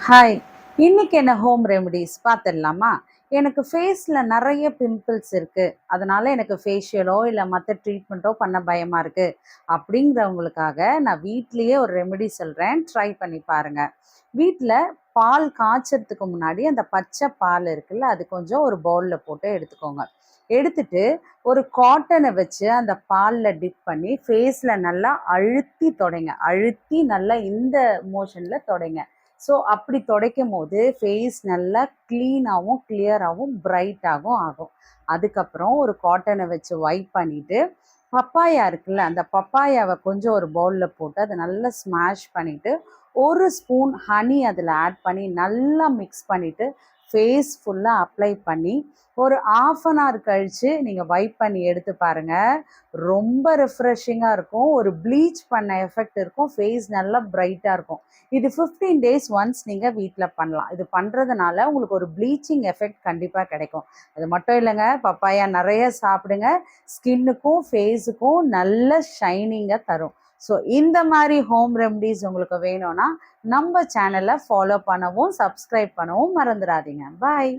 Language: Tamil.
ஹாய், இன்னைக்கு என்ன ஹோம் ரெமடிஸ் பார்த்துடலாமா? எனக்கு ஃபேஸில் நிறைய பிம்பிள்ஸ் இருக்குது, அதனால எனக்கு ஃபேஷியலோ இல்லை மற்ற ட்ரீட்மெண்ட்டோ பண்ண பயமாக இருக்குது அப்படிங்கிறவங்களுக்காக நான் வீட்லேயே ஒரு ரெமெடி சொல்கிறேன், ட்ரை பண்ணி பாருங்கள். வீட்டில் பால் காய்ச்சறதுக்கு முன்னாடி அந்த பச்சை பால் இருக்குல்ல, அது கொஞ்சம் ஒரு பவுலில் போட்டு எடுத்துக்கோங்க. எடுத்துட்டு ஒரு காட்டனை வச்சு அந்த பாலில் டிப் பண்ணி ஃபேஸில் நல்லா அழுத்தி தொடைங்க. அழுத்தி நல்லா இந்த மோஷனில் தொடைங்க. ஸோ அப்படி துடைக்கும் போது ஃபேஸ் நல்லா க்ளீனாகவும் கிளியராகவும் பிரைட்டாகவும் ஆகும். அதுக்கப்புறம் ஒரு காட்டனை வச்சு வைப் பண்ணிவிட்டு பப்பாயா இருக்குல்ல, அந்த பப்பாயாவை கொஞ்சம் ஒரு பவுலில் போட்டு அதை நல்லா ஸ்மாஷ் பண்ணிவிட்டு ஒரு ஸ்பூன் ஹனி அதில் ஆட் பண்ணி நல்லா மிக்ஸ் பண்ணிவிட்டு ஃபேஸ் ஃபுல்லாக அப்ளை பண்ணி ஒரு ஆஃப் அன் ஹவர் கழித்து நீங்கள் வைப் பண்ணி எடுத்து பாருங்கள். ரொம்ப ரெஃப்ரெஷிங்காக இருக்கும், ஒரு ப்ளீச் பண்ண எஃபெக்ட் இருக்கும், ஃபேஸ் நல்லா பிரைட்டாக இருக்கும். இது 15 டேஸ் ஒன்ஸ் நீங்கள் வீட்டில் பண்ணலாம். இது பண்ணுறதுனால உங்களுக்கு ஒரு ப்ளீச்சிங் எஃபெக்ட் கண்டிப்பாக கிடைக்கும். அது மட்டும் இல்லைங்க, பப்பாயா நிறைய சாப்பிடுங்க, ஸ்கின்னுக்கும் ஃபேஸுக்கும் நல்ல ஷைனிங்கை தரும். ஸோ இந்த மாதிரி ஹோம் ரெமடிஸ் உங்களுக்கு வேணும்னா நம்ம சேனலை ஃபாலோ பண்ணவும் சப்ஸ்கிரைப் பண்ணவும் மறந்துடாதீங்க. பாய்.